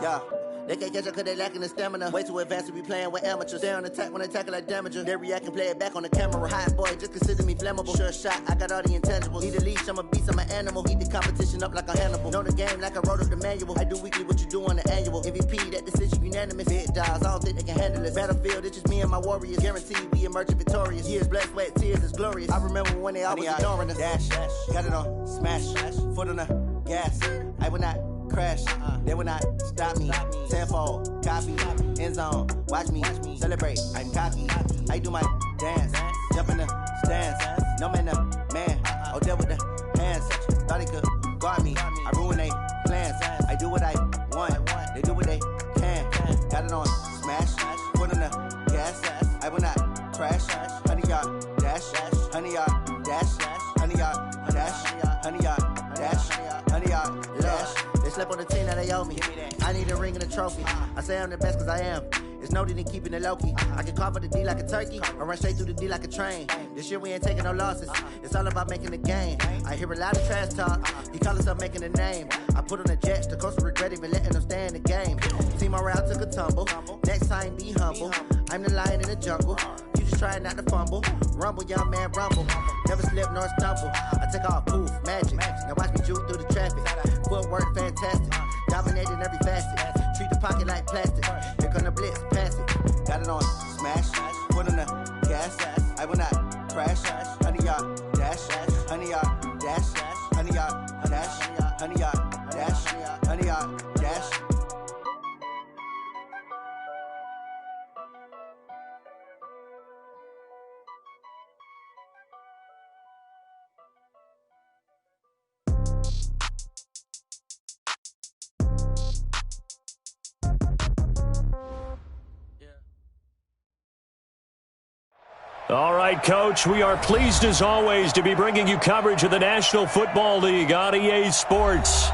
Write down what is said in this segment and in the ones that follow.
Yeah. They can't catch up cause they lacking the stamina. Way too advanced to be playing with amateurs. Stay on attack when attack like damager. They react and play it back on the camera. Hot boy, just consider me flammable. Sure shot, I got all the intangibles. Need a leash, I'm a beast, I'm an animal. Eat the competition up like a Hannibal. Know the game like I wrote up the manual. I do weekly what you do on the annual. MVP, that decision unanimous. Big dials, I don't think they can handle it. Battlefield, it's just me and my warriors. Guaranteed we emerging victorious. Years, blood, sweat, tears, it's glorious. I remember when they always ignoring us. Dash, got it on, smash, foot on the gas. I will not crash, they will not stop me. Tenfold, copy, end zone, watch me celebrate. I'm cocky, I do my dance, jump in the stands. No man, the man, oh, there with the hands. Thought he could guard me, I ruin they plans. I do what I want, they do what they can. Got it on smash, foot on the gas. I will not crash, 100 yard dash, 100 yard dash, 100 yard dash, 100 yard dash, 100 yard dash. They slept on the team that they owe me. I need a ring and a trophy. I say I'm the best cause I am. It's no need in keeping it low-key. I can carve up the D like a turkey or run straight through the D like a train. This year we ain't taking no losses. It's all about making the game. I hear a lot of trash talk. He call himself making a name. I put on the Jets. The coach will regret even letting them stay in the game. Team morale took a tumble. Next time be humble. I'm the lion in the jungle. You just trying not to fumble. Rumble, young man, rumble. Never slip nor stumble. I take off, poof, magic. Now watch me juke through the traffic. Footwork fantastic. Dominating every facet. Treat the pocket like plastic. Here come the blitz, pass it. Got it on smash. Foot on the gas. I will not crash. 100 yard dash. 100 yard dash. 100 yard dash. 100 yard dash. 100 yard dash. All right, Coach, we are pleased as always to be bringing you coverage of the National Football League on EA Sports.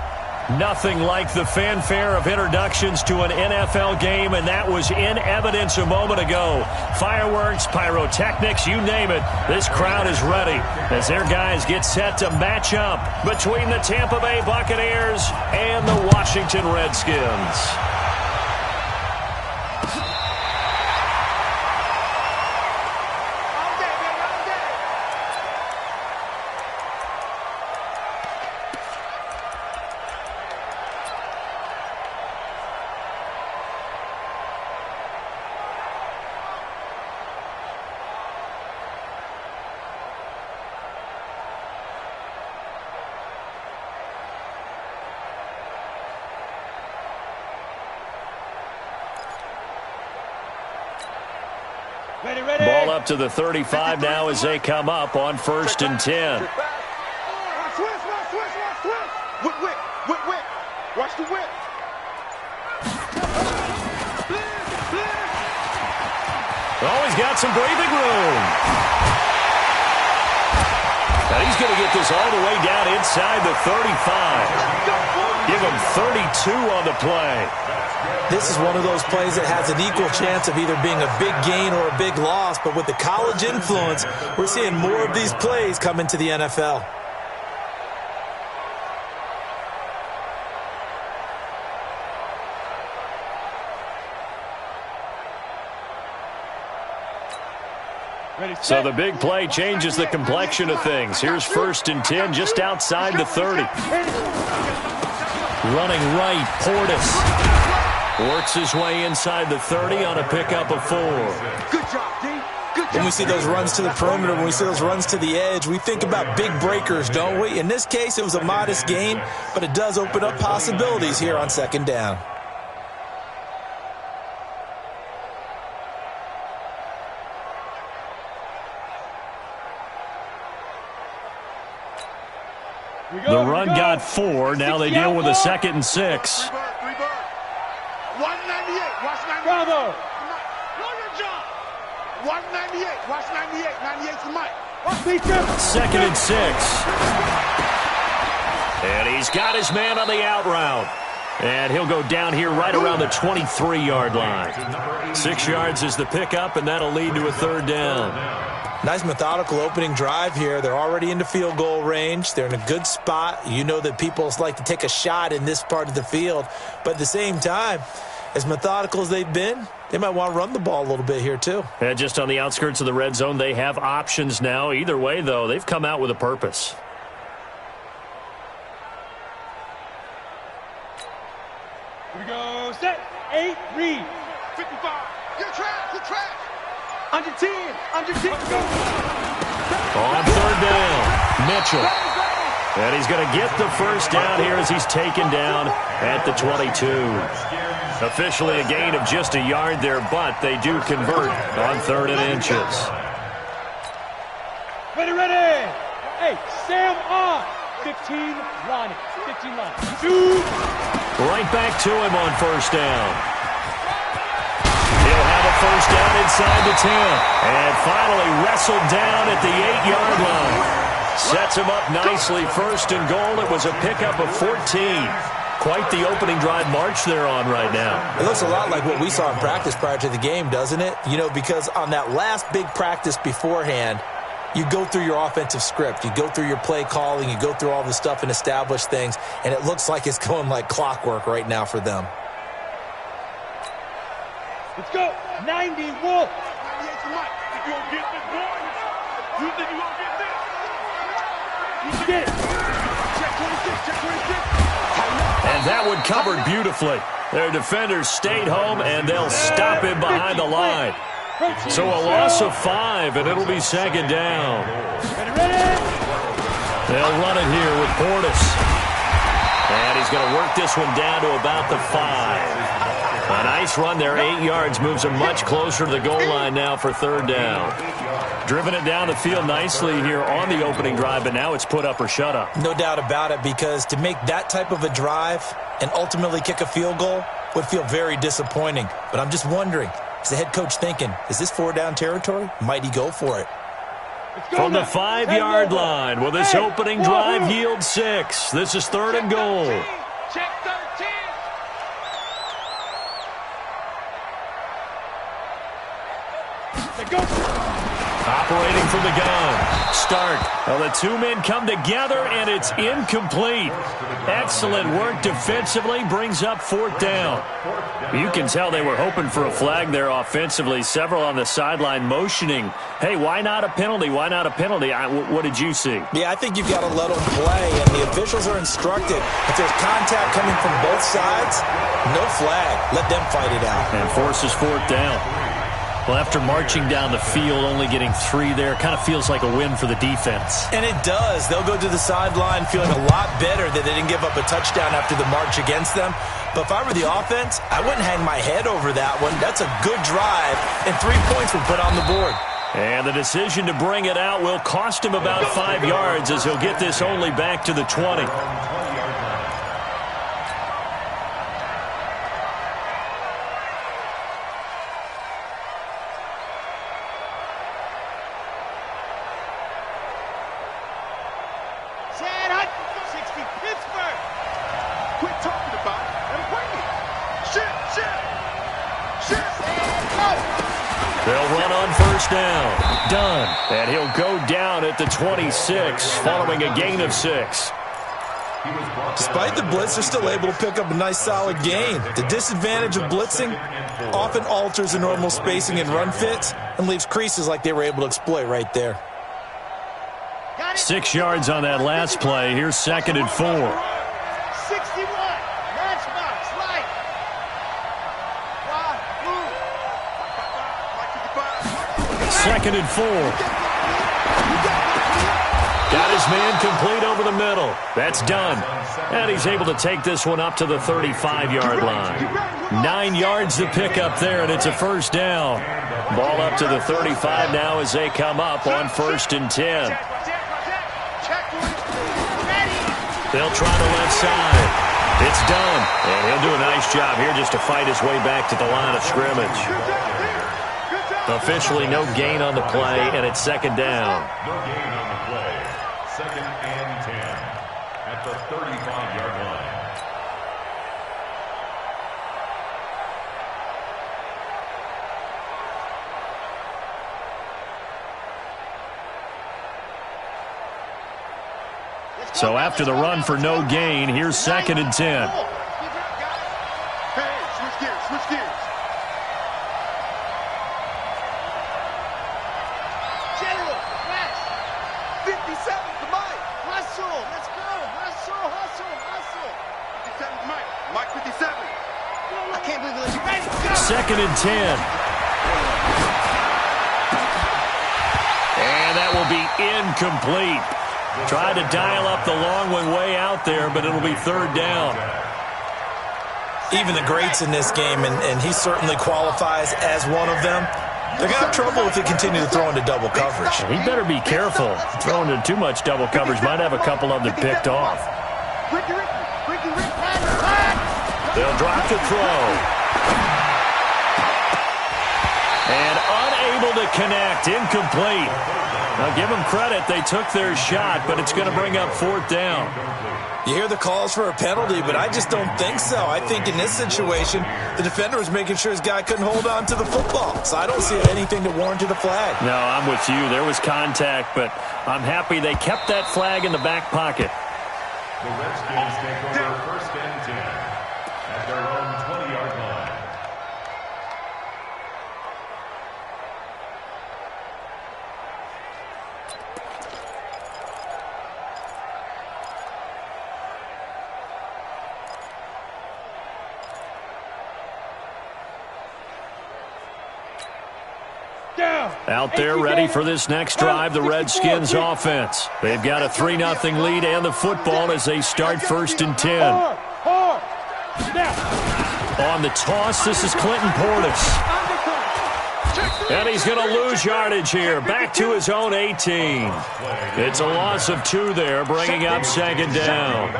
Nothing like the fanfare of introductions to an NFL game, and that was in evidence a moment ago. Fireworks, pyrotechnics, you name it. This crowd is ready as their guys get set to match up between the Tampa Bay Buccaneers and the Washington Redskins. Ball up to the 35 now as they come up on 1st and 10. Watch the whip. Oh, he's got some breathing room. And he's going to get this all the way down inside the 35. Give him 32 on the play. This is one of those plays that has an equal chance of either being a big gain or a big loss, but with the college influence, we're seeing more of these plays come into the NFL. So the big play changes the complexion of things. Here's 1st and 10 just outside the 30. Running right, Portis. Works his way inside the 30 on a pickup of 4. Good job, D. Good job. When we see those runs to the perimeter, when we see those runs to the edge, we think about big breakers, don't we? In this case, it was a modest gain, but it does open up possibilities here on 2nd down. The run got 4. Now they deal with a 2nd and 6. 198. Watch 98. Bravo. Know your job. 198. Watch 98. 98's the mic. 2nd and 6. And he's got his man on the out route. And he'll go down here right around the 23-yard line. 6 yards is the pickup, and that'll lead to a third down. Nice methodical opening drive here. They're already into field goal range. They're in a good spot. You know that people like to take a shot in this part of the field. But at the same time, as methodical as they've been, they might want to run the ball a little bit here too. And just on the outskirts of the red zone, they have options now. Either way, though, they've come out with a purpose. Here we go. Set. 8. Read. 55. You're trash. You're trash. Under 10. Under 10. Go. On third down, Mitchell. And he's going to get the first down here as he's taken down at the 22. Officially a gain of just a yard there, but they do convert on 3rd and inches. Ready, ready. Hey, Sam on. 15 line. 15 line. Shoot. Right back to him on first down. He'll have a first down inside the 10. And finally wrestled down at the 8-yard line. Sets him up nicely. First and goal. It was a pickup of 14. Quite the opening drive march they're on right now. It looks a lot like what we saw in practice prior to the game, doesn't it? You know, because on that last big practice beforehand, you go through your offensive script. You go through your play calling. You go through all the stuff and establish things. And it looks like it's going like clockwork right now for them. Let's go. 90 Wolf. 98 to Mike. If you don't get this, boy, you think you won't get this? You get it. Check 26. Check 26. And that one covered beautifully. Their defenders stayed home, and they'll stop him behind the line. So a loss of 5, and it'll be second down. They'll run it here with Portis. And he's going to work this one down to about the 5. A nice run there, 8 yards, moves him much closer to the goal line now for third down. Driven it down the field nicely here on the opening drive, but now it's put up or shut up. No doubt about it, because to make that type of a drive and ultimately kick a field goal would feel very disappointing. But I'm just wondering, is the head coach thinking, is this 4-down territory? Might he go for it? From the 5-yard line, will this opening drive yield 6? This is third and goal. Check 13. Let's go. Operating from the gun. Start. Well, the two men come together, and it's incomplete. Excellent work defensively. Brings up 4th down. You can tell they were hoping for a flag there offensively. Several on the sideline motioning, hey, why not a penalty? Why not a penalty? What did you see? Yeah, I think you've got to let them play, and the officials are instructed. If there's contact coming from both sides, no flag. Let them fight it out. And forces 4th down. Well, after marching down the field, only getting 3 there, kind of feels like a win for the defense. And it does. They'll go to the sideline feeling a lot better that they didn't give up a touchdown after the march against them. But if I were the offense, I wouldn't hang my head over that one. That's a good drive, and 3 points were put on the board. And the decision to bring it out will cost him about 5 yards as he'll get this only back to the 20. Down. Done. And he'll go down at the 26 following a gain of 6. Despite the blitz, they're still able to pick up a nice solid gain. The disadvantage of blitzing often alters the normal spacing and run fits and leaves creases like they were able to exploit right there. 6 yards on that last play. Here's 2nd and 4. 61. Matchbox. Light. Second and 4. Got his man complete over the middle. That's done. And he's able to take this one up to the 35-yard line. 9 yards to pick up there, and it's a first down. Ball up to the 35 now as they come up on 1st and 10. They'll try the left side. It's done. And he'll do a nice job here just to fight his way back to the line of scrimmage. Officially no gain on the play, and it's 2nd down. No gain on the play. 2nd and 10 at the 35-yard line. So after the run for no gain, here's 2nd and 10. Hey, switch gears, switch gears. General, relax. 57, the Mike. Hustle, let's go. Hustle, hustle, hustle. 57, Mike. Mike 57. I can't believe we let you. Ready, go. 2nd and 10. And that will be incomplete. Tried to dial up the long one way out there, but it'll be 3rd down. Even the greats in this game, and he certainly qualifies as one of them, they're going to have trouble if they continue to throw into double coverage. He better be careful. Throwing into too much double coverage might have a couple of them picked off. Ricky, pass. They'll drop the throw. And unable to connect. Incomplete. Now, give them credit. They took their shot, but it's going to bring up 4th down. You hear the calls for a penalty, but I just don't think so. I think in this situation, the defender was making sure his guy couldn't hold on to the football. So I don't see anything to warrant a flag. No, I'm with you. There was contact, but I'm happy they kept that flag in the back pocket. The Redskins take over 1st and 10 at their own 20-yard line. Out there ready for this next drive, the Redskins offense. They've got a 3-0 lead and the football as they start 1st and 10. On the toss, this is Clinton Portis. And he's going to lose yardage here. Back to his own 18. It's a loss of 2 there, bringing up 2nd down.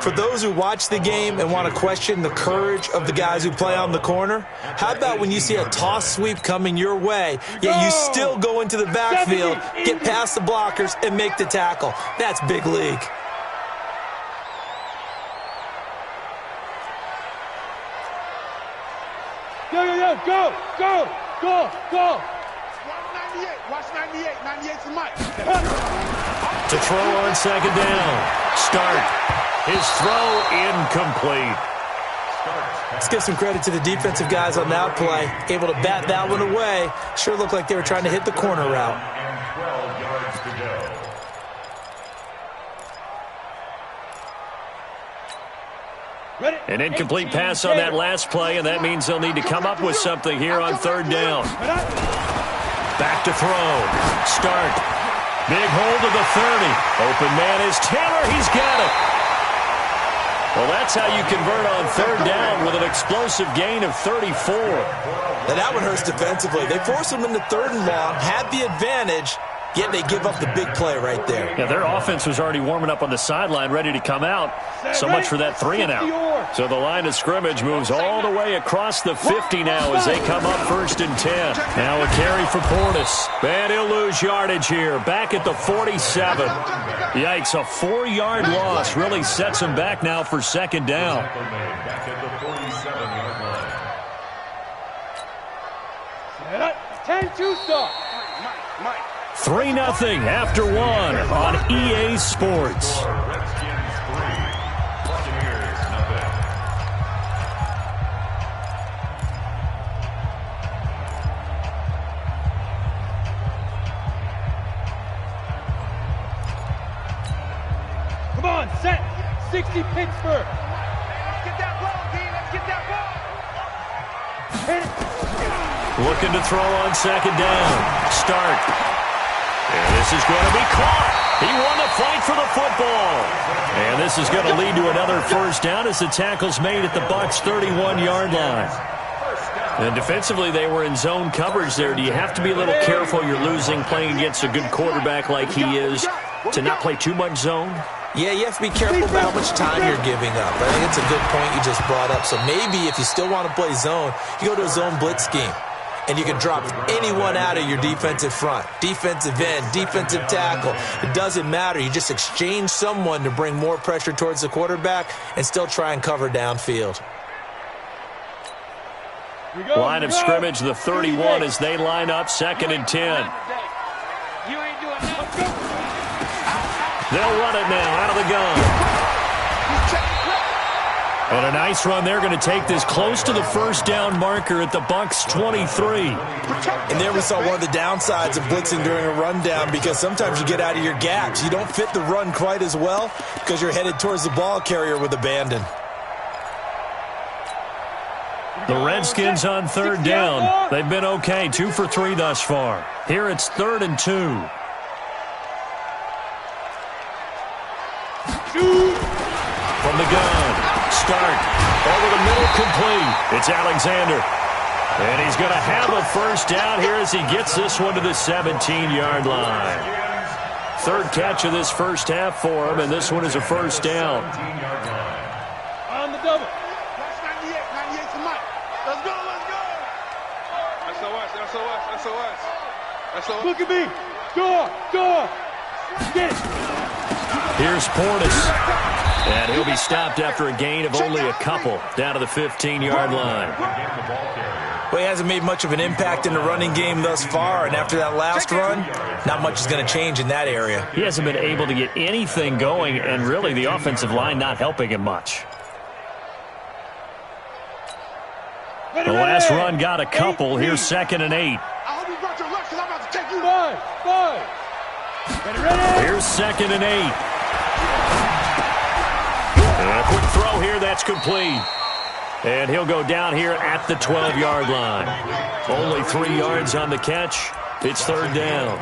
For those who watch the game and want to question the courage of the guys who play on the corner, how about when you see a toss sweep coming your way, yet you still go into the backfield, get past the blockers, and make the tackle? That's big league. Go. 98. Watch 98. 98's the Mike. To throw on 2nd down. Start. His throw incomplete. Let's give some credit to the defensive guys on that play. Able to bat that one away. Sure looked like they were trying to hit the corner route. And 12 yards to go. An incomplete pass on that last play, and that means they'll need to come up with something here on 3rd down. Back to throw. Start. Big hold of the 30. Open man is Taylor. He's got it. Well, that's how you convert on 3rd down with an explosive gain of 34. Now that one hurts defensively. They force them into 3rd and long, had the advantage, yet they give up the big play right there. Yeah, their offense was already warming up on the sideline, ready to come out. So much for that 3-and-out. So the line of scrimmage moves all the way across the 50 now as they come up 1st and 10. Now a carry for Portis. And he'll lose yardage here. Back at the 47. Yikes, a 4-yard loss really sets him back now for 2nd down. Back at the 47-yard line. 10-2 stop. Mike. 3-0 after 1 on EA Sports. Redskins 3, Buccaneers 0. Come on, set. 60 Pittsburgh. Let's get that ball, D. Let's get that ball. Looking to throw on 2nd down. Start. And this is going to be caught. He won the fight for the football. And this is going to lead to another 1st down as the tackle's made at the Bucs' 31-yard line. And defensively, they were in zone coverage there. Do you have to be a little careful? You're losing playing against a good quarterback like he is to not play too much zone? Yeah, you have to be careful about how much time you're giving up. I think it's a good point you just brought up. So maybe if you still want to play zone, you go to a zone blitz scheme. And you can drop anyone out of your defensive front. Defensive end, defensive tackle. It doesn't matter. You just exchange someone to bring more pressure towards the quarterback and still try and cover downfield. Line of scrimmage, the 31 as they line up 2nd and 10. You ain't doing nothing. They'll run it now out of the gun. And a nice run there, going to take this close to the first down marker at the Bucs 23. And there we saw one of the downsides of blitzing during a rundown, because sometimes you get out of your gaps. You don't fit the run quite as well because you're headed towards the ball carrier with abandon. The Redskins on third down. They've been okay, 2 for 3 thus far. Here it's 3rd and 2. From the gun. Start. Over the middle, complete. It's Alexander. And he's going to have a first down here as he gets this one to the 17-yard line. 3rd catch of this first half for him, and this one is a first down. On the double. Watch 98. 98 to Mike. Let's go, let's go. SOS. Look at me. Door. Get it. Here's Portis. And he'll be stopped after a gain of only a couple down to the 15-yard line. Well, he hasn't made much of an impact in the running game thus far, and after that last run, not much is going to change in that area. He hasn't been able to get anything going, and really the offensive line not helping him much. The last run got a couple. Here's 2nd and 8. I hope you brought your left because I'm about to take you. 5. Here's 2nd and 8. And a quick throw here, that's complete. And he'll go down here at the 12-yard line. Only 3 yards on the catch. It's 3rd down.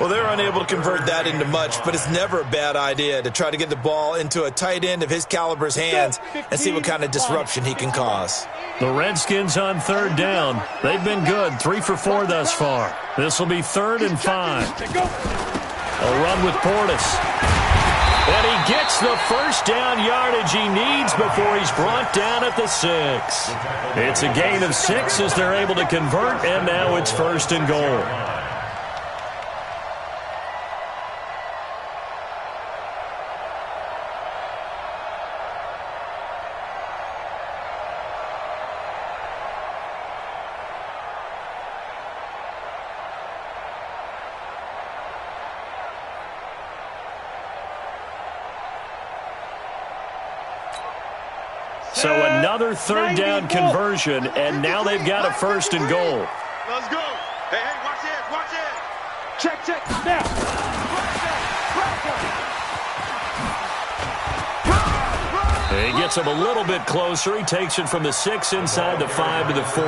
Well, they're unable to convert that into much, but it's never a bad idea to try to get the ball into a tight end of his caliber's hands and see what kind of disruption he can cause. The Redskins on 3rd down. They've been good, 3 for 4 thus far. This will be 3rd and 5. A run with Portis. And he gets the first down yardage he needs before he's brought down at the 6. It's a gain of 6 as they're able to convert, and now it's 1st and goal. So another 3rd down conversion, and now they've got a 1st and goal. Let's go. Hey, watch it. Check. Now. He gets him a little bit closer. He takes it from the 6 inside the 5 to the 4.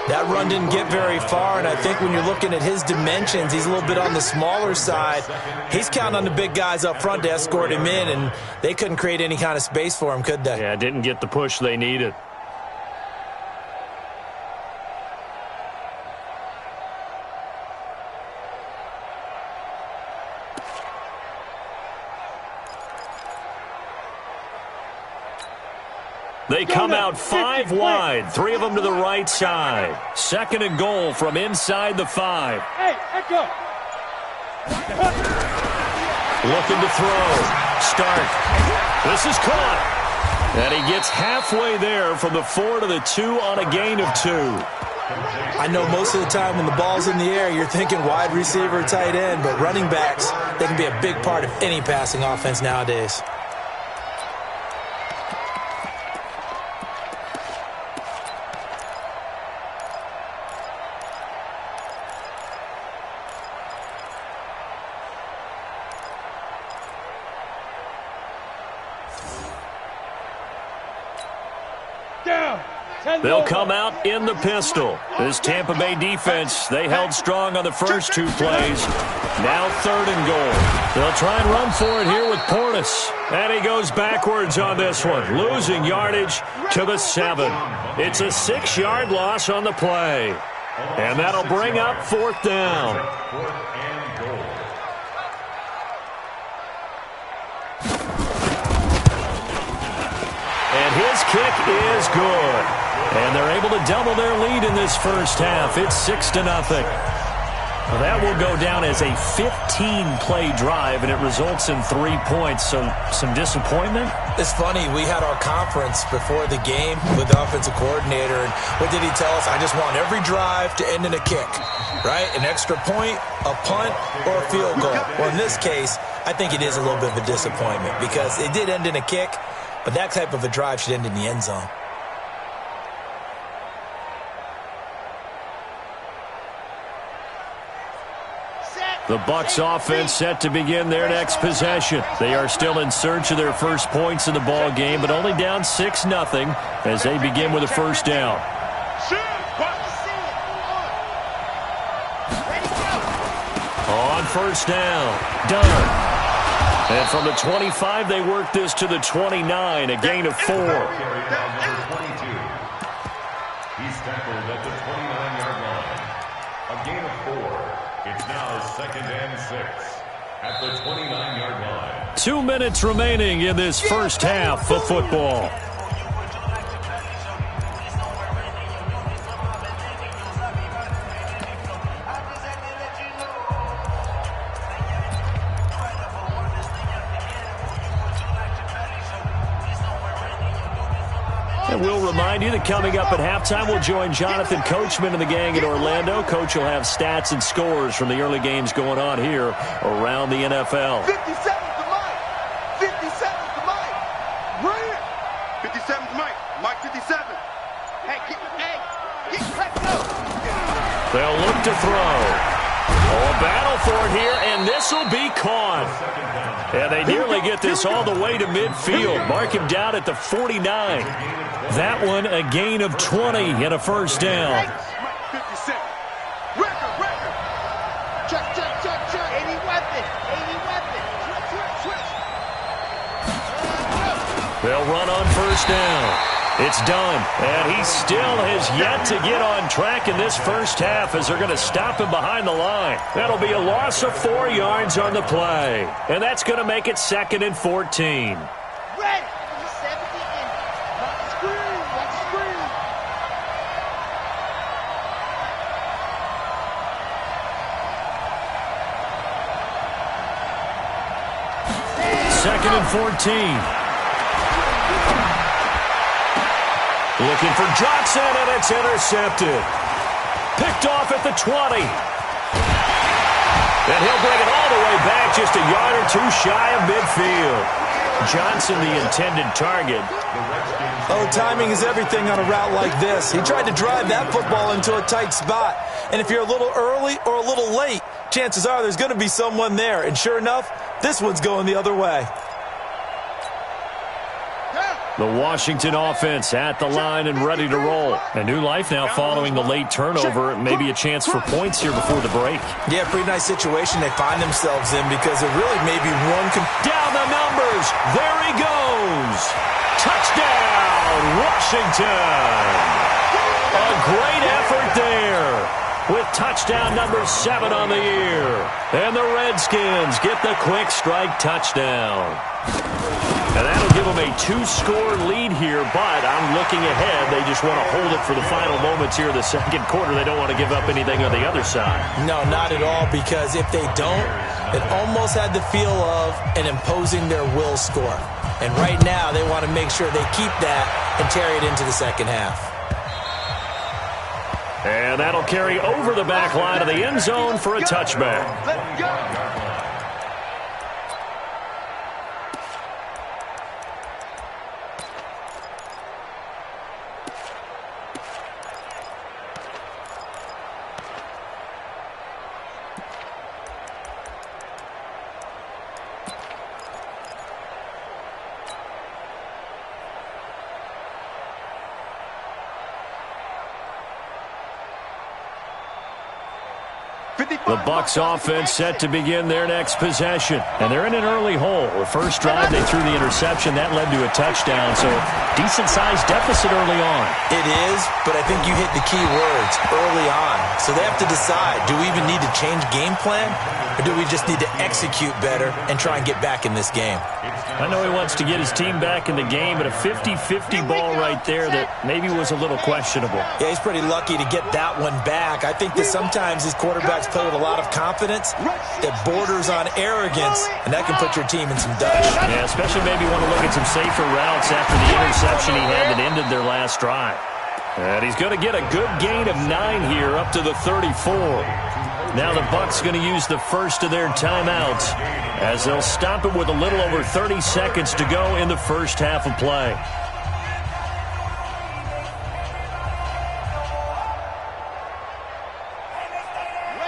That run didn't get very far, and I think when you're looking at his dimensions, he's a little bit on the smaller side. He's counting on the big guys up front to escort him in, and they couldn't create any kind of space for him, could they? Yeah, didn't get the push they needed. They come out 5 wide, 3 of them to the right side. 2nd and goal from inside the 5. Hey, echo. Looking to throw. Start. This is caught. And he gets halfway there from the 4 to the 2 on a gain of 2. I know most of the time when the ball's in the air, you're thinking wide receiver, tight end, but running backs, they can be a big part of any passing offense nowadays. They'll come out in the pistol. This Tampa Bay defense, they held strong on the first 2 plays. Now 3rd and goal. They'll try and run for it here with Portis. And he goes backwards on this one, losing yardage to the 7. It's a 6-yard loss on the play. And that'll bring up 4th down. And his kick is good. And they're able to double their lead in this first half. It's 6-0. Well, that will go down as a 15-play drive, and it results in 3 points. So some disappointment? It's funny. We had our conference before the game with the offensive coordinator, and what did he tell us? I just want every drive to end in a kick, right? An extra point, a punt, or a field goal. Well, in this case, I think it is a little bit of a disappointment because it did end in a kick, but that type of a drive should end in the end zone. The Bucs offense set to begin their next possession. They are still in search of their first points in the ball game, but only down 6-0 as they begin with a first down. On first down, done. And from the 25, they work this to the 29, a gain of 4. He's tackled at the 29-yard line. A gain of 4. It's now 2nd and 6 at the 29-yard line. 2 minutes remaining in this first half of football. And we'll remind you that coming up at halftime, we'll join Jonathan Coachman and the gang in Orlando. Coach will have stats and scores from the early games going on here around the NFL. 57's the Mike. 57's the Mike. Right here. 57's Mike. Mike 57. Hey, let's go. They'll look to throw. Oh, a battle for it here, and this will be caught. And they nearly get this all the way to midfield. Mark him down at the 49. That one a gain of 20 and a first down. 57. Record. Check. Any weapon. Switch. They'll run on first down. It's done, and he still has yet to get on track in this first half as they're going to stop him behind the line. That'll be a loss of 4 yards on the play, and that's going to make it 2nd and 14. Ready. 70 in. Watch the screen. Second and 14. Looking for Johnson, and it's intercepted. Picked off at the 20. And he'll bring it all the way back just a yard or 2 shy of midfield. Johnson, the intended target. Oh, timing is everything on a route like this. He tried to drive that football into a tight spot. And if you're a little early or a little late, chances are there's going to be someone there. And sure enough, this one's going the other way. The Washington offense at the line and ready to roll. A new life now following the late turnover. Maybe a chance for points here before the break. Yeah, pretty nice situation they find themselves in because it really may be one. Down the numbers. There he goes. Touchdown, Washington. A great effort there with touchdown number 7 on the year. And the Redskins get the quick strike touchdown. And that'll give them a 2-score lead here, but I'm looking ahead. They just want to hold it for the final moments here in the second quarter. They don't want to give up anything on the other side. No, not at all, because if they don't, it almost had the feel of an imposing their will score. And right now, they want to make sure they keep that and carry it into the second half. And that'll carry over the back line of the end zone for a touchback. Let's go. The Bucs offense set to begin their next possession. And they're in an early hole. The first drive, they threw the interception. That led to a touchdown. So decent-sized deficit early on. It is, but I think you hit the key words, early on. So they have to decide, do we even need to change game plan? Or do we just need to execute better and try and get back in this game? I know he wants to get his team back in the game, but a 50-50 ball right there that maybe was a little questionable. Yeah, he's pretty lucky to get that one back. I think that sometimes his quarterbacks quarterbacks play with a lot of confidence, it borders on arrogance, and that can put your team in some dust. Yeah, especially maybe want to look at some safer routes after the interception he had that ended their last drive. And he's going to get a good gain of 9 here up to the 34. Now the Bucs going to use the first of their timeouts as they'll stop it with a little over 30 seconds to go in the first half of play.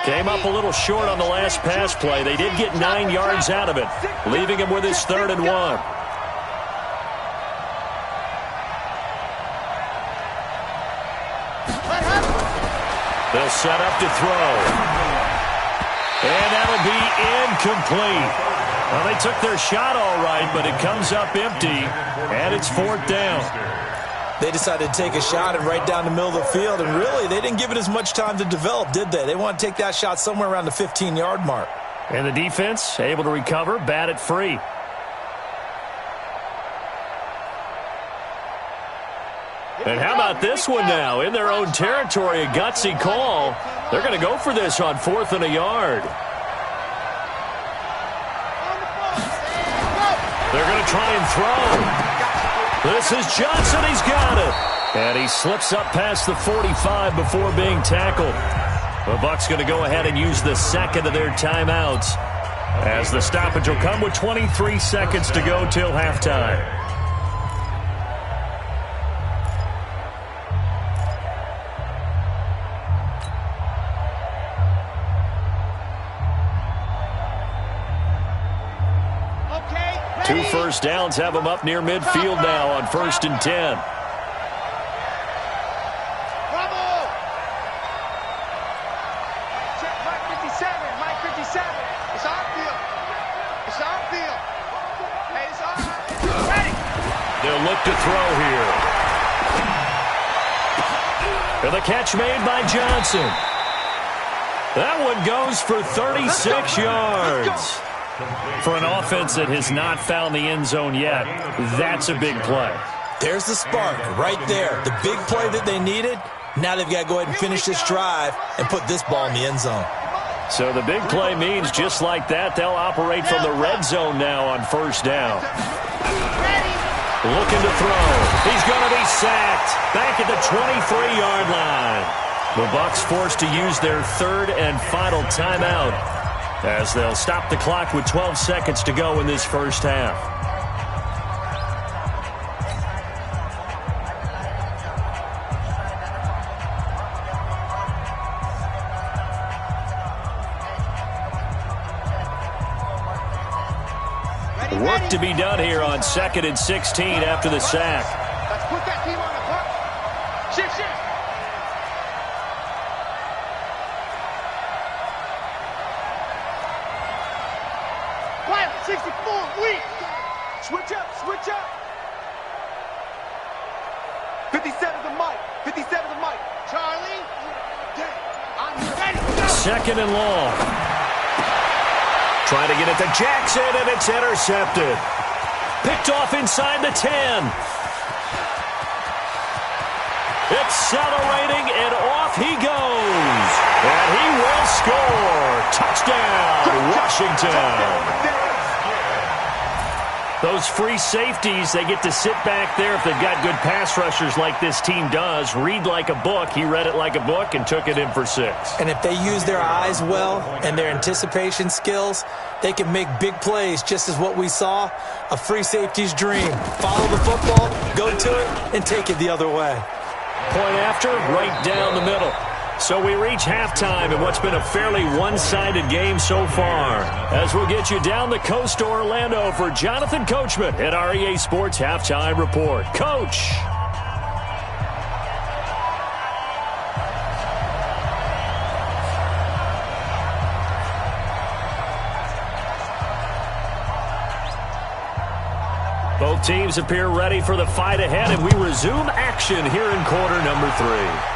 Came up a little short on the last pass play. They did get 9 yards out of it, leaving him with his 3rd and 1. They'll set up to throw. And that'll be incomplete. Well, they took their shot all right, but it comes up empty, and it's 4th down. They decided to take a shot and right down the middle of the field, and really, they didn't give it as much time to develop, did they? They want to take that shot somewhere around the 15-yard mark. And the defense able to recover, bat it free. And how about this one now? In their own territory, a gutsy call. They're going to go for this on 4th and a yard. They're going to try and throw. This is Johnson. He's got it. And he slips up past the 45 before being tackled. The Bucs going to go ahead and use the second of their timeouts as the stoppage will come with 23 seconds to go till halftime. Two first downs have them up near midfield now on 1st and 10. Check Mike 57. Mike 57. It's our field. It's our field. Hey, it's our field. Ready. They'll look to throw here. And the catch made by Johnson. That one goes for 36 yards. For an offense that has not found the end zone yet, that's a big play. There's the spark right there. The big play that they needed. Now they've got to go ahead and finish this drive and put this ball in the end zone. So the big play means just like that, they'll operate from the red zone now on 1st down. Looking to throw. He's going to be sacked back at the 23-yard line. The Bucs forced to use their 3rd and final timeout as they'll stop the clock with 12 seconds to go in this first half. Work to be done here on 2nd and 16 after the sack. Let's put that team on the clock. Shift. Quiet, 64, weak. Switch up. 57 to Mike. 57 to Mike. Charlie. I'm ready. 2nd and long. Trying to get it to Jackson, and it's intercepted. Picked off inside the 10. Accelerating, and off he goes. And he will score. Touchdown, Washington. Those free safeties, they get to sit back there if they've got good pass rushers like this team does. Read like a book. He read it like a book and took it in for 6. And if they use their eyes well and their anticipation skills, they can make big plays, just as what we saw, a free safety's dream. Follow the football, go to it, and take it the other way. Point after, right down the middle. So we reach halftime in what's been a fairly one-sided game so far. As we'll get you down the coast to Orlando for Jonathan Coachman at our EA Sports Halftime Report. Coach! Both teams appear ready for the fight ahead, and we resume action here in quarter number 3.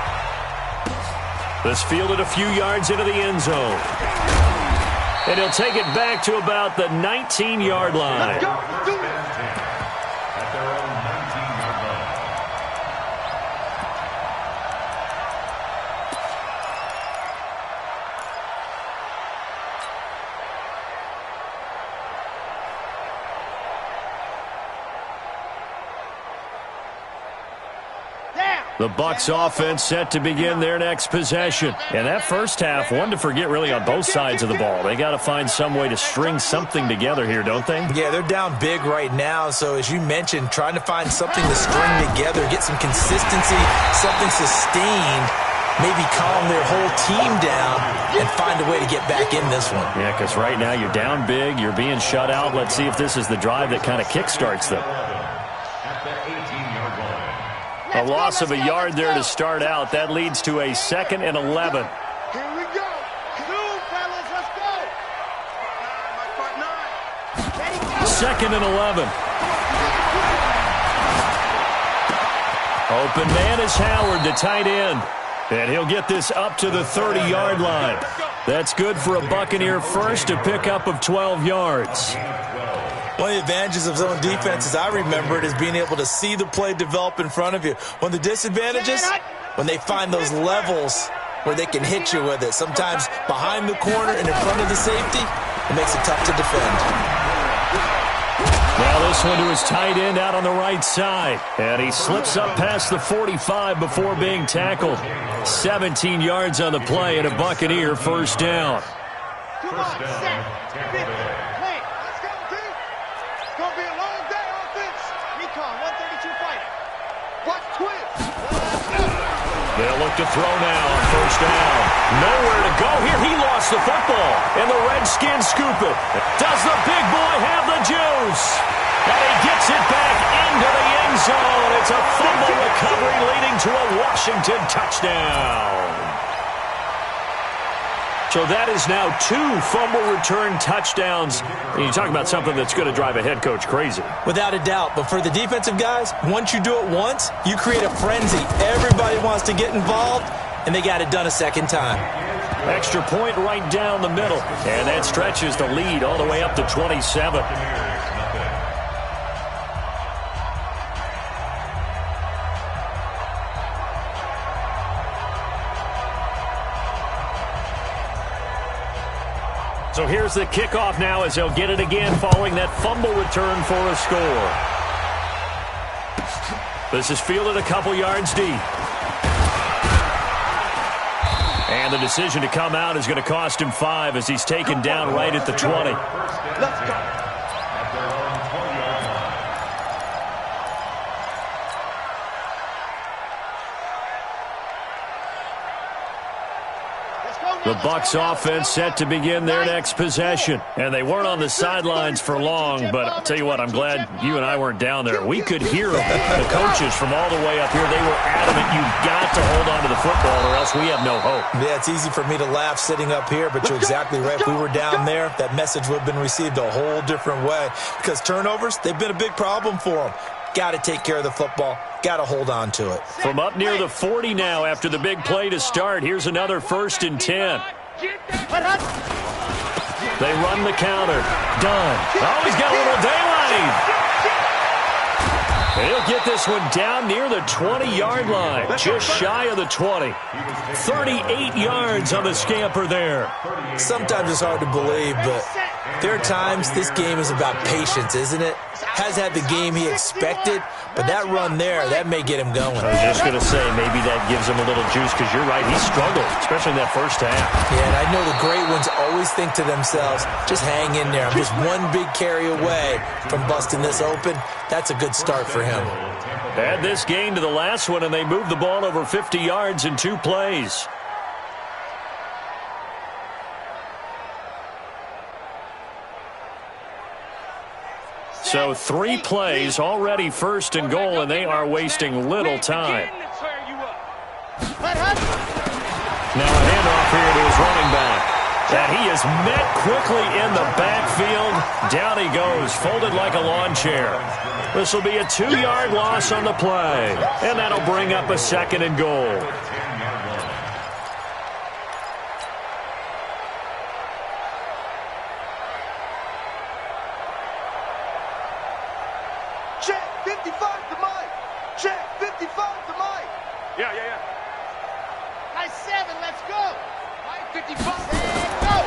This fielded a few yards into the end zone. And he'll take it back to about the 19-yard line. Let's go. Do it. At their own 19-yard line. The Bucs offense set to begin their next possession. And that first half, one to forget really on both sides of the ball. They got to find some way to string something together here, don't they? Yeah, they're down big right now. So as you mentioned, trying to find something to string together, get some consistency, something sustained, maybe calm their whole team down and find a way to get back in this one. Yeah, because right now you're down big, you're being shut out. Let's see if this is the drive that kind of kickstarts them. A loss of a yard there to start out. That leads to a 2nd and 11. Here we go. Zoom, fellas, let's go. 2nd and 11. Open man is Howard, the tight end. And he'll get this up to the 30-yard line. That's good for a Buccaneer first, a pickup of 12 yards. One of the advantages of zone defense, as I remember it, is being able to see the play develop in front of you. One of the disadvantages, when they find those levels where they can hit you with it. Sometimes behind the corner and in front of the safety, it makes it tough to defend. Now this one to his tight end out on the right side. And he slips up past the 45 before being tackled. 17 yards on the play and a Buccaneer first down. First down, Tampa Bay. Gonna be a long day on this. Recon 132 fighter. Watch twist. They'll look to throw now on first down. Nowhere to go here. He lost the football. And the Redskins scoop it. Does the big boy have the juice? And he gets it back into the end zone. It's a fumble recovery leading to a Washington touchdown. So that is now 2 fumble return touchdowns. And you talk about something that's going to drive a head coach crazy. Without a doubt. But for the defensive guys, once you do it once, you create a frenzy. Everybody wants to get involved, and they got it done a second time. Extra point right down the middle. And that stretches the lead all the way up to 27. So here's the kickoff now as they'll get it again following that fumble return for a score. This is fielded a couple yards deep. And the decision to come out is going to cost him 5 as he's taken down right at the 20. Let's go. The Bucs offense set to begin their next possession. And they weren't on the sidelines for long, but I'll tell you what, I'm glad you and I weren't down there. We could hear them. The coaches from all the way up here, they were adamant you've got to hold on to the football or else we have no hope. Yeah, it's easy for me to laugh sitting up here, but you're exactly right. If we were down there, that message would have been received a whole different way. Because turnovers, they've been a big problem for them. Got to take care of the football. Got to hold on to it. From up near the 40 now after the big play to start, here's another 1st and 10. They run the counter. Done. Oh, he's got a little daylight. He'll get this one down near the 20-yard line, just shy of the 20. 38 yards on the scamper there. Sometimes it's hard to believe, but there are times this game is about patience, isn't it? Has had the game he expected, but that run there, that may get him going. I was just going to say, maybe that gives him a little juice because you're right, he struggled, especially in that first half. Yeah, and I know the great ones always think to themselves, just hang in there. I'm just one big carry away from busting this open. That's a good start for him. Add this game to the last one, and they moved the ball over 50 yards in 2 plays. So 3 plays, already 1st and goal, and they are wasting little time. Now a handoff here to his running back. And he is met quickly in the backfield. Down he goes, folded like a lawn chair. This will be a 2-yard loss on the play. And that'll bring up a 2nd and goal. Check 55 to Mike. Check 55 to Mike. Yeah. Nice 7, let's go. Mike 55. Go.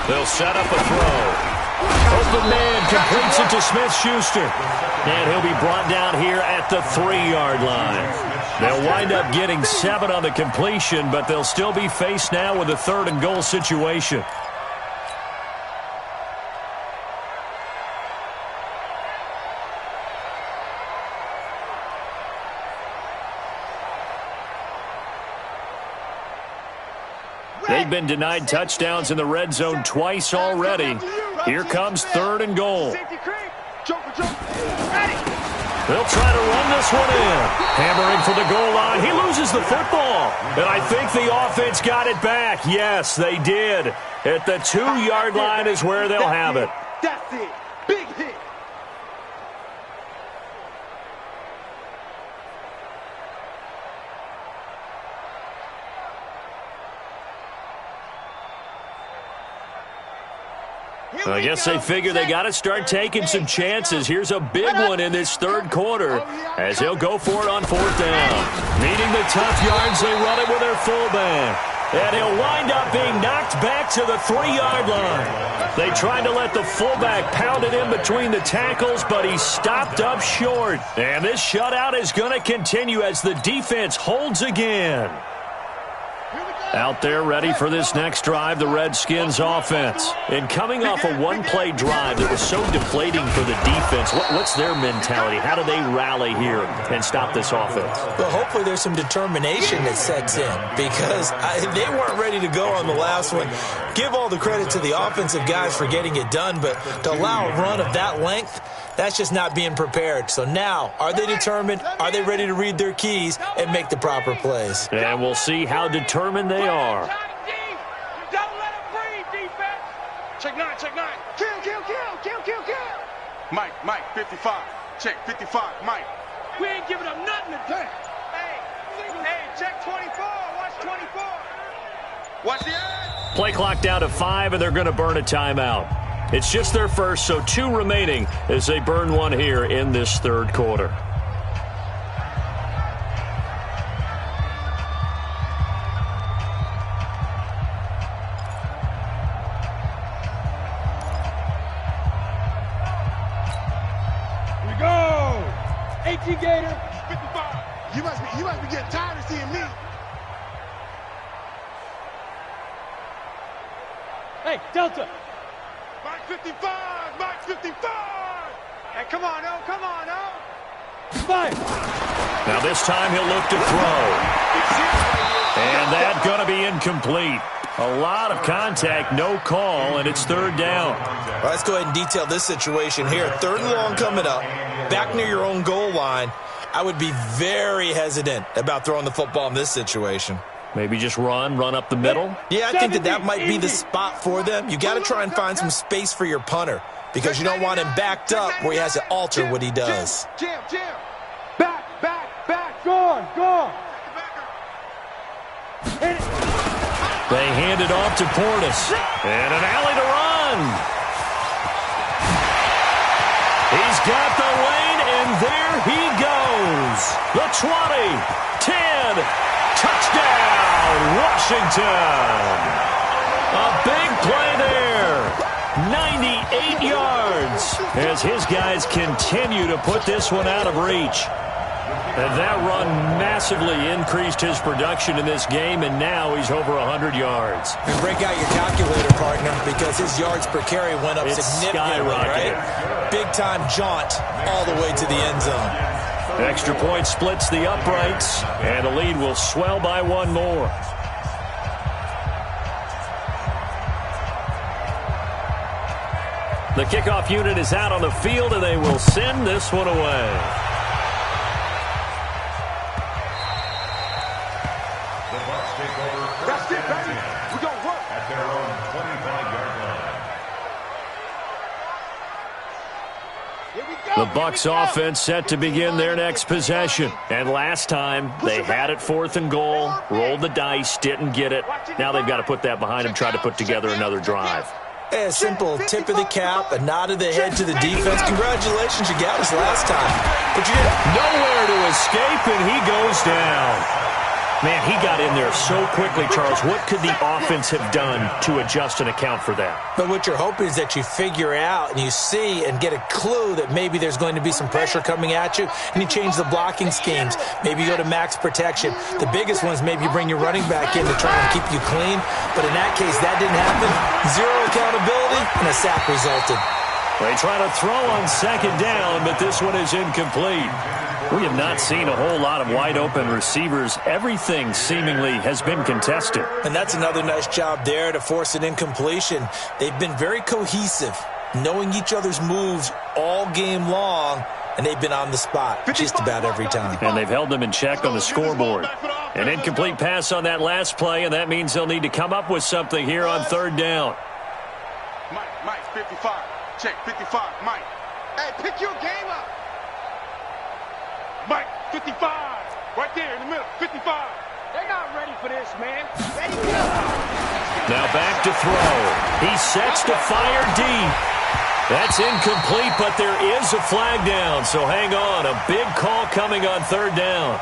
They'll set up a throw. Open man completes it to Smith-Schuster. And he'll be brought down here at the 3-yard line. They'll wind up getting 7 on the completion, but they'll still be faced now with a 3rd and goal situation. They've been denied touchdowns in the red zone twice already. Here comes 3rd and goal. They'll try to run this one in. Hammering for the goal line. He loses the football. And I think the offense got it back. Yes, they did. At the 2-yard line is where they'll have it. That's it. Big hit. I guess they figure they got to start taking some chances. Here's a big one in this 3rd quarter as they'll go for it on 4th down. Needing the tough yards, they run it with their fullback. And he'll wind up being knocked back to the 3-yard line. They tried to let the fullback pound it in between the tackles, but he stopped up short. And this shutout is going to continue as the defense holds again. Out there ready for this next drive, the Redskins offense. And coming off a 1-play drive that was so deflating for the defense, what's their mentality? How do they rally here and stop this offense? Well, hopefully there's some determination that sets in because they weren't ready to go on the last one. Give all the credit to the offensive guys for getting it done, but to allow a run of that length, that's just not being prepared. So now, are they determined? Are they ready to read their keys and make the proper plays? And we'll see how determined they are. Don't let him breathe, defense. Check 9, check 9. Kill. Mike, 55. Check 55, Mike. We ain't giving up nothing today. Hey, check 24. Watch 24. Watch the edge. Play clock down to 5, and they're going to burn a timeout. It's just their first, so 2 remaining as they burn one here in this 3rd quarter. Here we go. 18 Gator. 55. You must be getting tired of seeing me. Hey, Delta. Mike 55. Hey, come on, oh. Fire. Now this time he'll look to throw. And that's going to be incomplete. A lot of contact, no call, and it's 3rd down. Well, let's go ahead and detail this situation here. 3rd and long coming up, back near your own goal line. I would be very hesitant about throwing the football in this situation. Maybe just run up the middle? Yeah, I think that might be the spot for them. You got to try and find some space for your punter because you don't want him backed up where he has to alter what he does. Jam. Back. Go on. They hand it off to Portis. And an alley to run. He's got the lane, and there he goes. The 20, 10, touchdown, Washington. A big play there. 98 yards as his guys continue to put this one out of reach. And that run massively increased his production in this game, and now he's over 100 yards. And break out your calculator, partner, because his yards per carry went up significantly, right? Big-time jaunt all the way to the end zone. Extra point splits the uprights, and the lead will swell by 1 more. The kickoff unit is out on the field, and they will send this one away. That's it, baby. We're going to work. At their own 25-yard line. The Bucs offense set to begin their next possession. And last time, they had it 4th and goal, rolled the dice, didn't get it. Now they've got to put that behind them, try to put together another drive. A simple tip of the cap, a nod of the head to the defense. Congratulations, you got us last time. But you didn't. Nowhere to escape, and he goes down. Man, he got in there so quickly, Charles. What could the offense have done to adjust and account for that? But what you're hoping is that you figure out and you see and get a clue that maybe there's going to be some pressure coming at you, and you change the blocking schemes. Maybe you go to max protection. The biggest one is maybe you bring your running back in to try and keep you clean. But in that case, that didn't happen. Zero accountability, and a sack resulted. They try to throw on second down, but this one is incomplete. We have not seen a whole lot of wide-open receivers. Everything seemingly has been contested. And that's another nice job there to force an incompletion. They've been very cohesive, knowing each other's moves all game long, and they've been on the spot just about every time. And they've held them in check on the scoreboard. An incomplete pass on that last play, and that means they'll need to come up with something here on third down. Mike, 55. Check, 55, Mike. Hey, pick your game up. Mike, 55. Right there in the middle, 55. They're not ready for this, man. Ready, go. Now back to throw. He sets to fire deep. That's incomplete, but there is a flag down, so hang on. A big call coming on third down.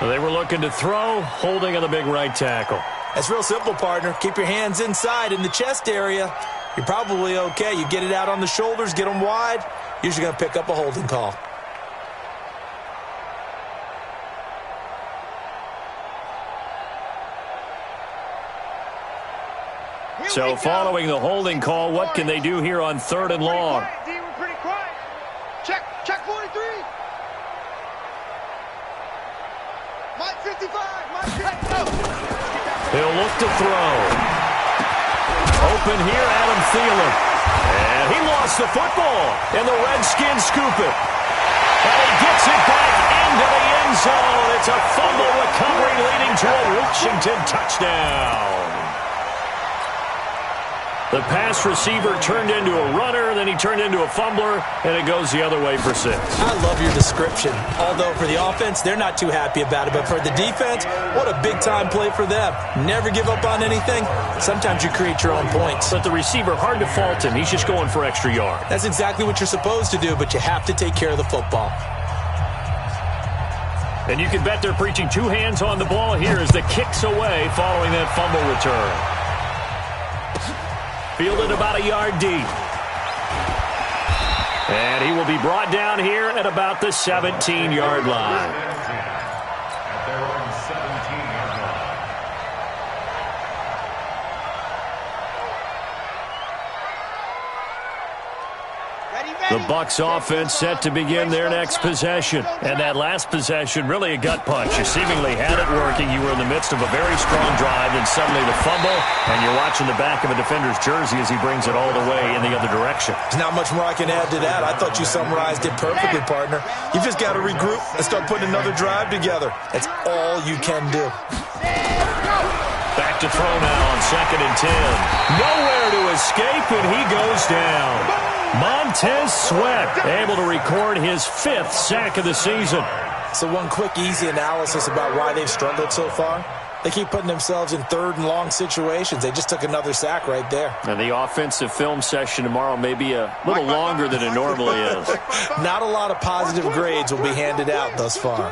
They were looking to throw, holding on the big right tackle. That's real simple, partner. Keep your hands inside in the chest area. You're probably okay. You get it out on the shoulders, get them wide. Usually going to pick up a holding call. So following the holding call, what can they do here on third and long? We're pretty quiet. Check 43. Mike, 55. Mike, 55. He'll look to throw. Open here, Adam Thielen. And he lost the football, and the Redskins scoop it. And he gets it back into the end zone. It's a fumble recovery leading to a Washington touchdown. The pass receiver turned into a runner, then he turned into a fumbler, and it goes the other way for 6. I love your description. Although for the offense, they're not too happy about it. But for the defense, what a big-time play for them. Never give up on anything. Sometimes you create your own points. But the receiver, hard to fault him. He's just going for extra yard. That's exactly what you're supposed to do, but you have to take care of the football. And you can bet they're preaching two hands on the ball here as the kick's away following that fumble return. Fielded about a yard deep. And he will be brought down here at about the 17-yard line. At their own 17-yard line. The Bucs offense set to begin their next possession. And that last possession, really a gut punch. You seemingly had it working. You were in the midst of a very strong drive, then suddenly the fumble, and you're watching the back of a defender's jersey as he brings it all the way in the other direction. There's not much more I can add to that. I thought you summarized it perfectly, partner. You've just got to regroup and start putting another drive together. That's all you can do. Back to throw now on 2nd and 10. Nowhere to escape, and he goes down. Montez Sweat able to record his 5th sack of the season. So one quick, easy analysis about why they've struggled so far. They keep putting themselves in third and long situations. They just took another sack right there. And the offensive film session tomorrow may be a little longer than it normally is. Not a lot of positive grades will be handed out thus far.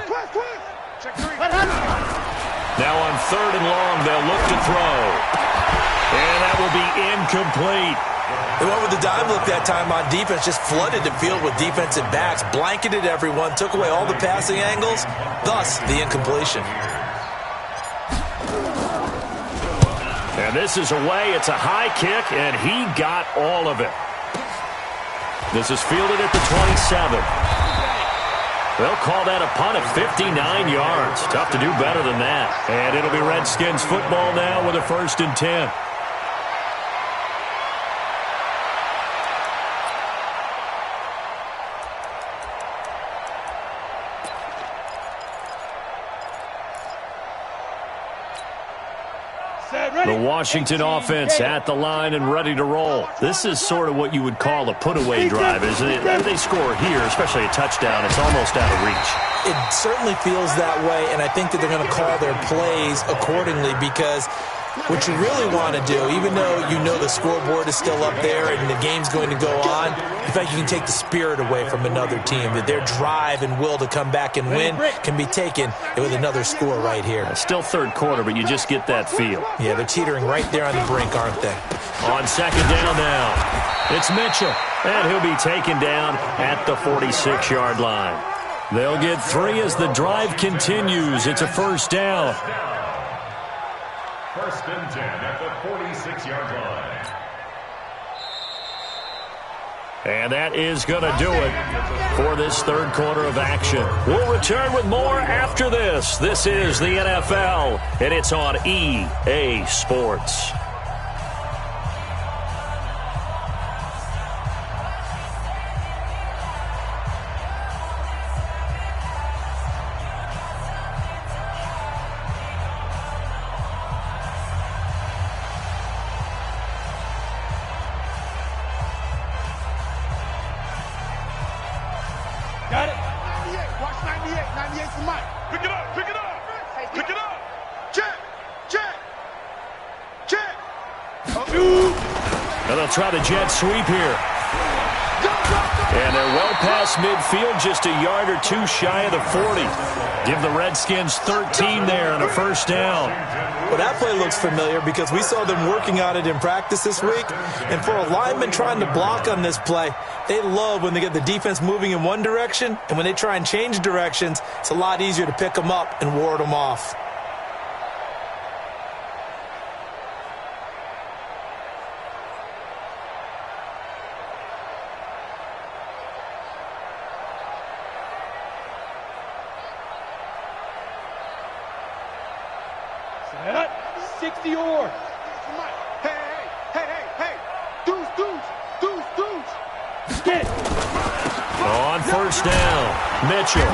Now on 3rd and long, they'll look to throw. And that will be incomplete. They went with the dime look that time on defense, just flooded the field with defensive backs, blanketed everyone, took away all the passing angles, thus the incompletion. And this is away. It's a high kick, and he got all of it. This is fielded at the 27. They'll call that a punt of 59 yards. Tough to do better than that. And it'll be Redskins football now with a 1st and 10. The Washington offense at the line and ready to roll. This is sort of what you would call a put-away drive, isn't it? If they score here, especially a touchdown, it's almost out of reach. It certainly feels that way, and I think that they're going to call their plays accordingly because what you really want to do, even though you know the scoreboard is still up there and the game's going to go on, in fact, you can take the spirit away from another team, that their drive and will to come back and win can be taken with another score right here. Still third quarter, but you just get that feel. Yeah, they're teetering right there on the brink, aren't they? On second down now, it's Mitchell, and he'll be taken down at the 46-yard line. They'll get 3 as the drive continues. It's a first down. First and 10 at the 46-yard line. And that is going to do it for this third quarter of action. We'll return with more after this. This is the NFL, and it's on EA Sports. Got it? 98. Watch 98. 98 for Mike. Pick it up. Pick it up. Pick it up. Check. Check. Check. And they'll try the jet sweep here. And they're well past midfield, just a yard or two shy of the 40. Give the Redskins 13 there and a first down. Well, that play looks familiar because we saw them working on it in practice this week. And for a lineman trying to block on this play, they love when they get the defense moving in one direction. And when they try and change directions, it's a lot easier to pick them up and ward them off. Set. 60 yards. Hey, hey, hey, hey. Deuce. Get. On first down, Mitchell.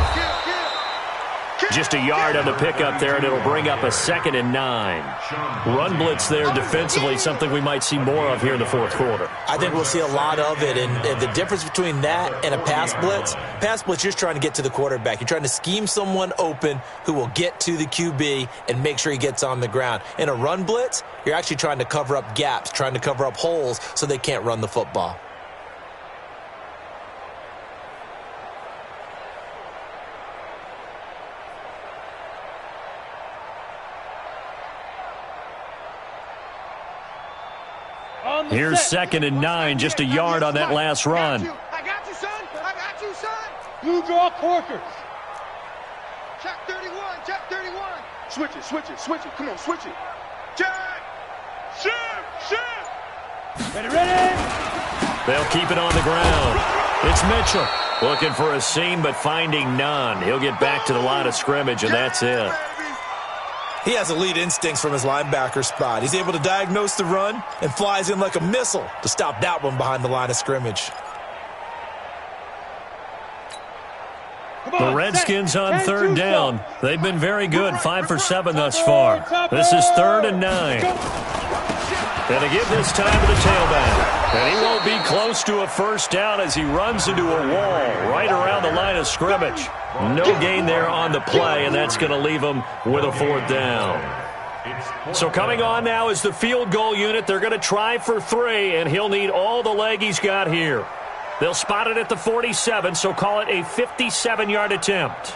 Just a yard on the pickup there, and it'll bring up a 2nd and 9. Run blitz there defensively, something we might see more of here in the fourth quarter. I think we'll see a lot of it, and the difference between that and a pass blitz, you're just trying to get to the quarterback. You're trying to scheme someone open who will get to the QB and make sure he gets on the ground. In a run blitz, you're actually trying to cover up gaps, trying to cover up holes so they can't run the football. Here's 2nd and 9, just a yard on that last run. I got you, son. I got you, son. Blue draw corkers. Check 31. Check 31. Switch it. Come on, switch it. Check. Shift. Ready. They'll keep it on the ground. It's Mitchell looking for a seam, but finding none. He'll get back to the line of scrimmage, and that's it. He has elite instincts from his linebacker spot. He's able to diagnose the run and flies in like a missile to stop that one behind the line of scrimmage. The Redskins on third down. They've been very good, 5 for 7 thus far. This is 3rd and 9. And they give this time to the tailback. And he won't be close to a first down as he runs into a wall right around the line of scrimmage. No gain there on the play, and that's going to leave him with a 4th down. So coming on now is the field goal unit. They're going to try for 3, and he'll need all the leg he's got here. They'll spot it at the 47, so call it a 57-yard attempt.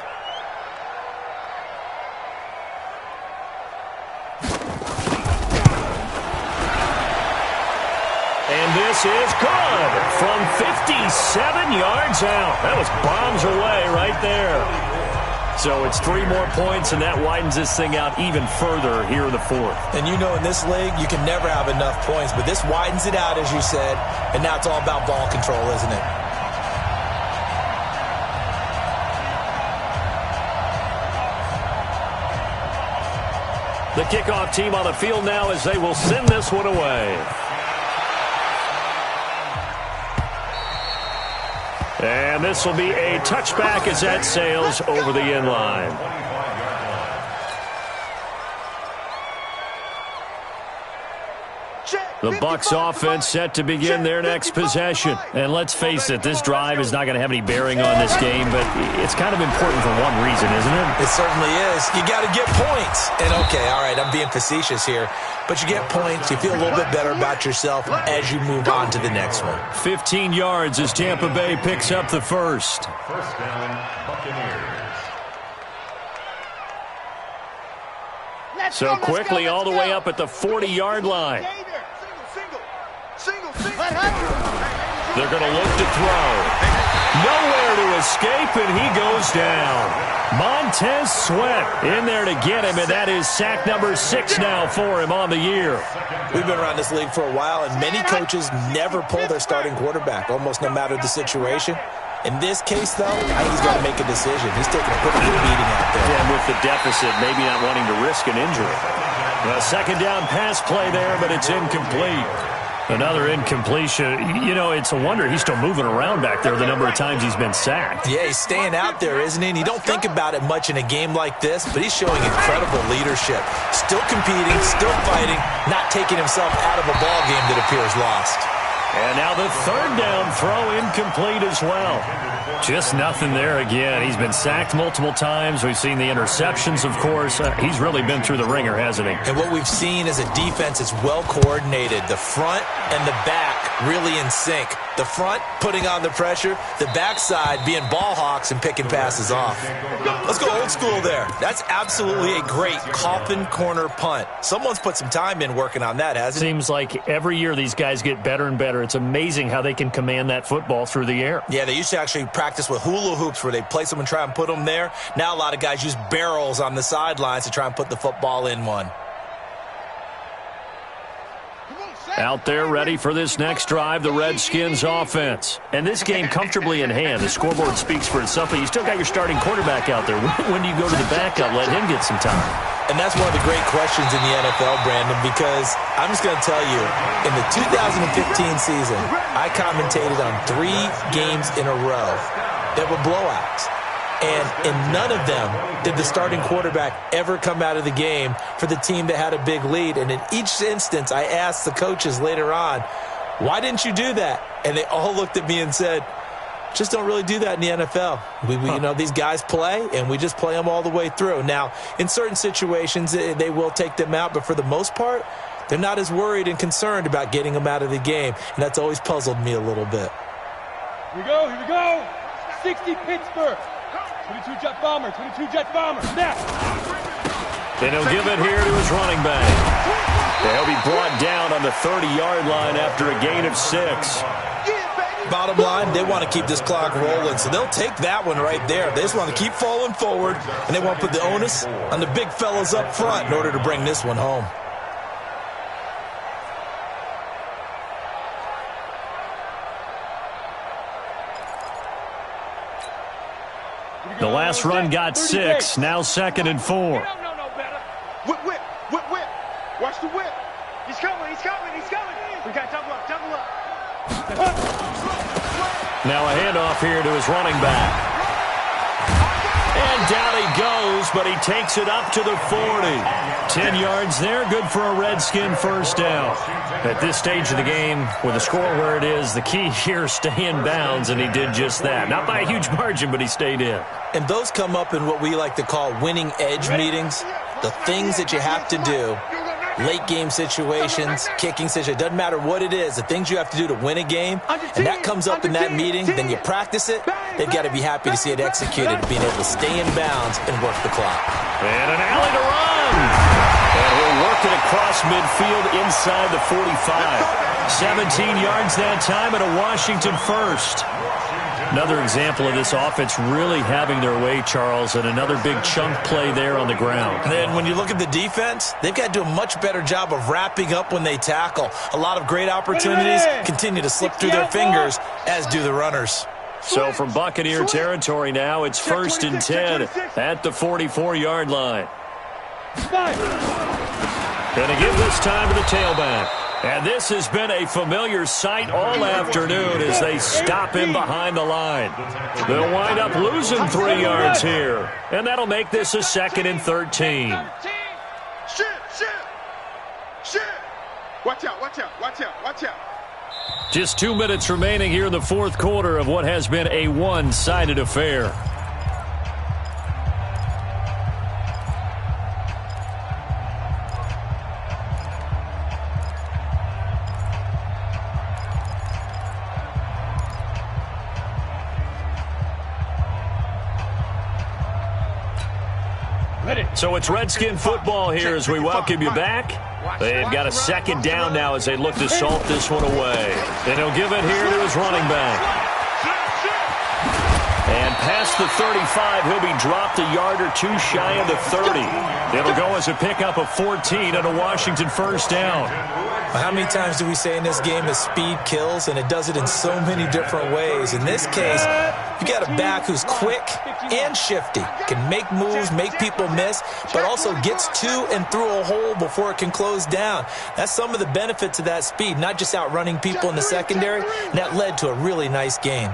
And this is good from 57 yards out. That was bombs away right there. So it's 3 more points, and that widens this thing out even further here in the 4th. And you know in this league, you can never have enough points, but this widens it out, as you said, and now it's all about ball control, isn't it? The kickoff team on the field now as they will send this one away. And this will be a touchback as that sails over the end line. Check. The Bucs offense set to begin their next possession. And let's face it, this drive is not going to have any bearing on this game, but it's kind of important for one reason, isn't it? It certainly is. You got to get points. And okay, all right, I'm being facetious here, but you get points, you feel a little bit better about yourself as you move on to the next one. 15 yards as Tampa Bay picks up the first. First down, Buccaneers. So quickly all the way up at the 40-yard line. They're going to look to throw. Nowhere to escape, and he goes down. Montez Sweat in there to get him, and that is sack number 6 now for him on the year. We've been around this league for a while, and many coaches never pull their starting quarterback, almost no matter the situation. In this case, though, I think he's got to make a decision. He's taking a pretty good beating out there. Yeah, and with the deficit, maybe not wanting to risk an injury. A second down pass play there, but it's incomplete. Another incompletion. You know, it's a wonder he's still moving around back there the number of times he's been sacked. Yeah, he's staying out there, isn't he? And you don't think about it much in a game like this, but he's showing incredible leadership. Still competing, still fighting, not taking himself out of a ball game that appears lost. And now the third down throw incomplete as well. Just nothing there again. He's been sacked multiple times. We've seen the interceptions, of course. He's really been through the ringer, hasn't he? And what we've seen is a defense is well coordinated. The front and the back really in sync. The front putting on the pressure, the backside being ball hawks and picking passes off. Let's go old school there. That's absolutely a great coffin corner punt. Someone's put some time in working on that, hasn't it? Seems like every year these guys get better and better. It's amazing how they can command that football through the air. Yeah, they used to actually practice with hula hoops where they place them and try and put them there. Now a lot of guys use barrels on the sidelines to try and put the football in one. Out there ready for this next drive, the Redskins offense. And this game comfortably in hand. The scoreboard speaks for itself, but you still got your starting quarterback out there. When do you go to the backup? Let him get some time. And that's one of the great questions in the NFL, Brandon, because I'm just going to tell you, in the 2015 season, I commentated on 3 games in a row that were blowouts. And in none of them did the starting quarterback ever come out of the game for the team that had a big lead. And in each instance, I asked the coaches later on, why didn't you do that? And they all looked at me and said, just don't really do that in the NFL. You know, these guys play, and we just play them all the way through. Now, in certain situations, they will take them out, but for the most part, they're not as worried and concerned about getting them out of the game. And that's always puzzled me a little bit. Here we go. 60 Pittsburgh. 22 Jet Bomber, 22 Jet Bomber. Snap. And he'll give it here to his running back. They'll be brought down on the 30-yard line after a gain of 6. Bottom line, they want to keep this clock rolling, so they'll take that one right there. They just want to keep falling forward, and they want to put the onus on the big fellas up front in order to bring this one home. The last run got 6, now 2nd and 4. Whip. Watch the whip. He's coming. We got double up. Now a handoff here to his running back. And down he goes, but he takes it up to the 40. 10 yards there, good for a Redskin first down. At this stage of the game, with the score where it is, the key here is stay in bounds, and he did just that. Not by a huge margin, but he stayed in. And those come up in what we like to call winning edge meetings. The things that you have to do, late game situations, kicking situations, doesn't matter what it is, the things you have to do to win a game, and that comes up in that meeting, then you practice it, they've got to be happy to see it executed, being able to stay in bounds and work the clock. And an alley to run. And he'll work it across midfield inside the 45. 17 yards that time and a Washington first. Another example of this offense really having their way, Charles, and another big chunk play there on the ground. And then when you look at the defense, they've got to do a much better job of wrapping up when they tackle. A lot of great opportunities continue to slip through their fingers, as do the runners. So from Buccaneer territory now, it's 1st and 10 at the 44-yard line. Going to give this time to the tailback. And this has been a familiar sight all afternoon as they stop him behind the line. They'll wind up losing 3 yards here. And that'll make this a 2nd and 13. Watch out, watch out, watch out, watch out. Just 2 minutes remaining here in the fourth quarter of what has been a one-sided affair. So it's Redskin football here as we welcome you back. They've got a second down now as they look to salt this one away. And he'll give it here to his running back. And past the 35, he'll be dropped a yard or two shy of the 30. It'll go as a pickup of 14 and a Washington first down. How many times do we say in this game that speed kills, and it does it in so many different ways? In this case, you got a back who's quick and shifty, can make moves, make people miss, but also gets to and through a hole before it can close down. That's some of the benefits of that speed, not just outrunning people in the secondary, and that led to a really nice game.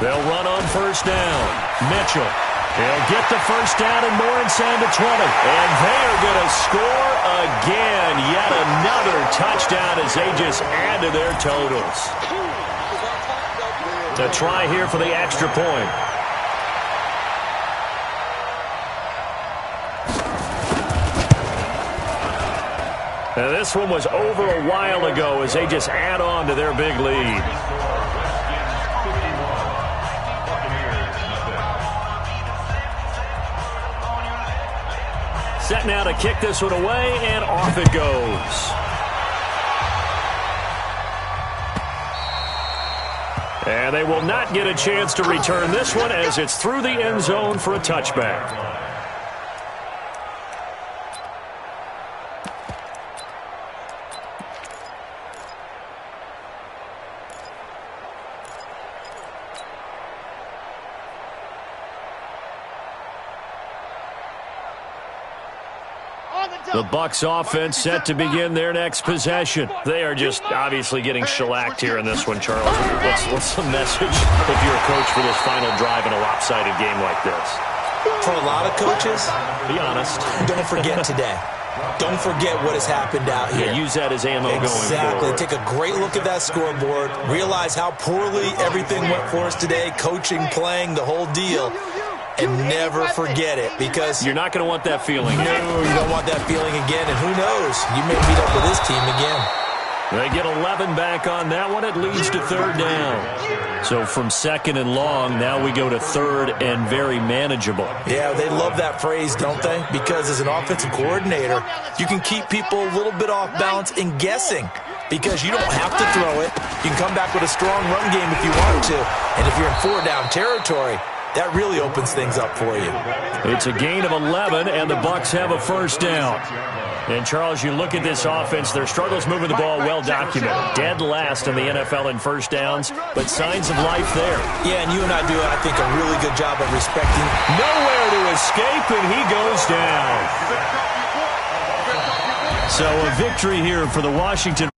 They'll run on first down. Mitchell. He'll get the first down and more inside the 20. And they are going to score again. Yet another touchdown as they just add to their totals. To try here for the extra point. Now this one was over a while ago as they just add on to their big lead. Set now to kick this one away, and off it goes. And they will not get a chance to return this one as it's through the end zone for a touchback. The Bucs offense set to begin their next possession. They are just obviously getting shellacked here in this one, Charles. What's the message if you're a coach for this final drive in a lopsided game like this? For a lot of coaches, be honest, don't forget today. Don't forget what has happened out here. Yeah, use that as ammo going forward. Exactly. Take a great look at that scoreboard. Realize how poorly everything went for us today. Coaching, playing, the whole deal. And never forget it, because you're not going to want that feeling. No, you don't want that feeling again. And who knows? You may meet up with this team again. They get 11 back on that one. It leads to third down. So from second and long, now we go to third and very manageable. Yeah, they love that phrase, don't they? Because as an offensive coordinator, you can keep people a little bit off balance and guessing. Because you don't have to throw it. You can come back with a strong run game if you want to. And if you're in four-down territory, that really opens things up for you. It's a gain of 11, and the Bucs have a first down. And, Charles, you look at this offense, their struggles moving the ball well documented. Dead last in the NFL in first downs, but signs of life there. Yeah, and you and I do, I think, a really good job of respecting. Nowhere to escape, and he goes down. So a victory here for the Washington